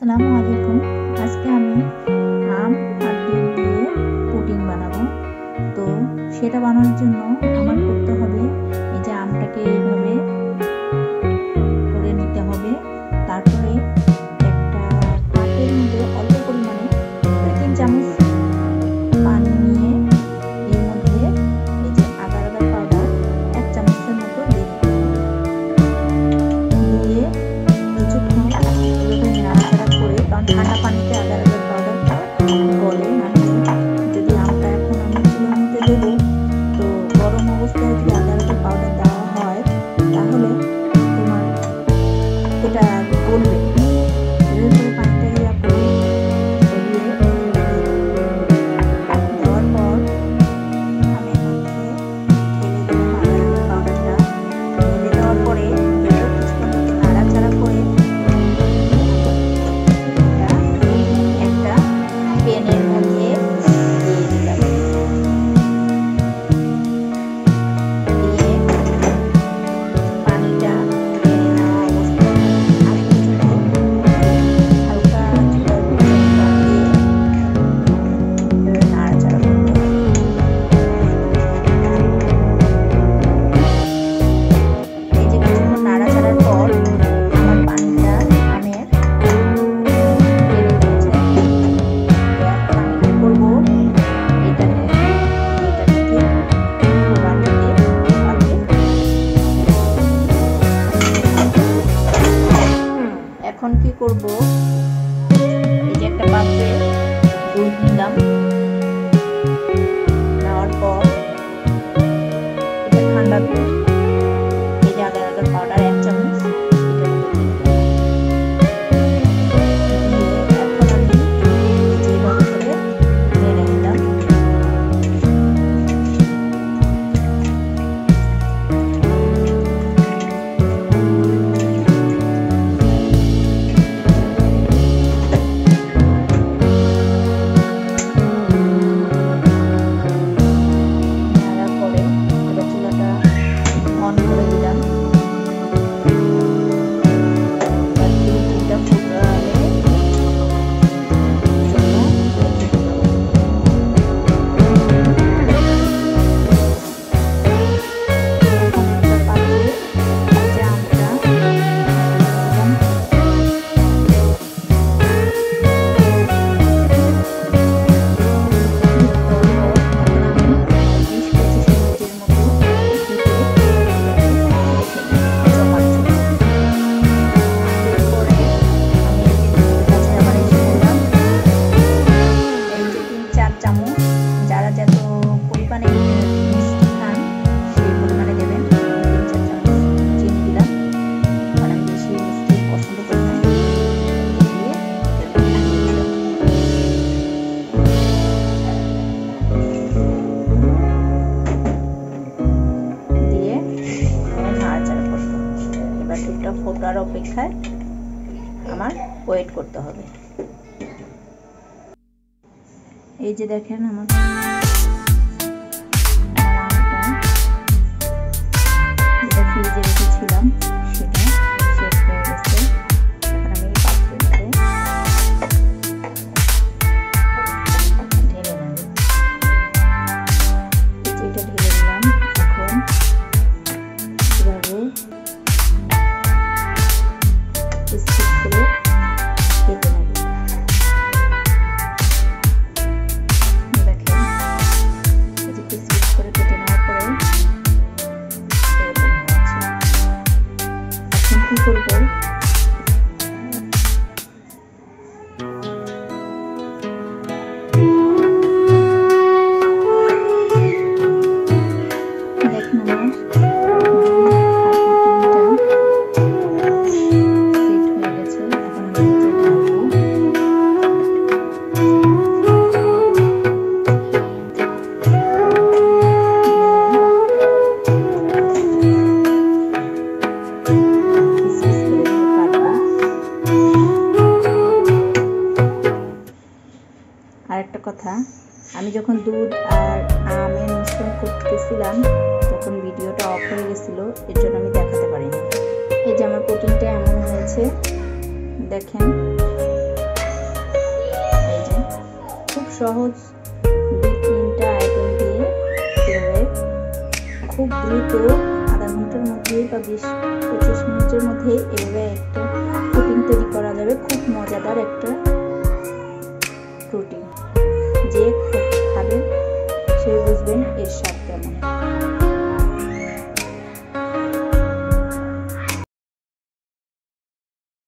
আসসালামু আলাইকুম। আজকে আমি আম আর দুধ দিয়ে পুডিং বানাবো। তো সেটা বানানোর জন্য আমার করতে হবে এই যে আমটাকে এইভাবে করে নিতে হবে। তারপরে একটা কাপের মধ্যে অল্প পরিমাণে 2-3 চামচ পানি নিয়ে এর মধ্যে এই যে আগার আগার পাউডার 1 চামচের মতো দিয়ে দিতে হবে। দিয়ে কিছুক্ষণ নাড়াচাড়া করে, কারণ ঠান্ডা পানিতে আগার আগার পাউডারটা গলে, মানে যদি আমটা এখন আমি চুলার মধ্যে দেবো তো গরম অবস্থায় যদি আগার আগার পাউডার দেওয়া হয় তাহলে তোমার এটা গলবে। এভাবে করে পানিটা ইয়া করে গলিয়ে দেওয়ার পর আমি এর মধ্যে ঢেলে দিলাম আগার আগার পাউডারটা। ঢেলে দেওয়ার পরে কিছুক্ষণ নাড়াচাড়া করে একটা প্যানের মধ্যে দিয়ে দিলাম। দিয়ে পানিটা টেনে নেওয়া অবস্থায় আমি কিছুটা হালকা চুলার উপরে দিয়ে নাড়াচাড়া করতে হবে। এই যে কিছুক্ষণ নাড়াচাড়ার পর আমার পানিটা আমের টেনে নিয়েছে। এখন আমি কি করবো, এটা থেকে বাটিতে এখন কি করব, এই যে একটা পাত্রে দুধ নিলাম। নেওয়ার পর এটা ঠান্ডা দুধ, এই যে আগার আগার পাউডার 1 চামচ এটার মধ্যে দিয়ে দিলাম। এখন আমি যেভাবে করে নেড়ে নিলাম। নাড়ার পরে এবার চুলাটা অন করে দিলাম। এবার দুধটা ফুটালে জন্য রেখে দিলাম। এখন একটা পাত্রে এই যে আমটা দিলাম। যারা যত পরিমাণে মিষ্টি খান সেই পরিমাণে দেবেন। 3-4 চামচ চিনি দিলাম, কারণ আমি বেশি মিষ্টি পছন্দ করি না। দিয়ে দিয়ে নাড়াচাড়া করতে হবে। এবার দুধটা ফোটার অপেক্ষায় আমার ওয়েট করতে হবে। এই যে দেখেন আমার আমটা যেটা ফ্রিজে রেখেছিলাম সেটা সেট হয়ে গেছে। এখন আমি এই পাত্রের মধ্যে ঢেলে নেব। এটা ঢেলে নিলাম। এখন এভাবে স্টিক করে কেটে নেব। দেখেন এই যে পিস করে কেটে নেওয়ার পরে এরকম হয়েছে। এখন কি করবো, দেখেন আমার সেট হয়ে গেছে। এখন আমি নিচে ঢালবো। আরেকটা কথা, আমি যখন দুধ আর আমের মিশ্রণ করতেছিলাম তখন ভিডিওটা অফ হয়ে গেছিল, এর জন্য আমি দেখাতে পারিনি। এই যে আমার পুডিংটা এমন হয়েছে দেখেন। সহজ 2-3টা আইটেম দিয়ে এভাবে খুব দ্রুত আধা ঘন্টার মধ্যে বা 20-25 মিনিটের মধ্যে এভাবে একটা পুডিং তৈরি করা যাবে। খুব মজাদার একটা পুডিং, যে খাবে সে বুঝবেন এর স্বাদ কেমন।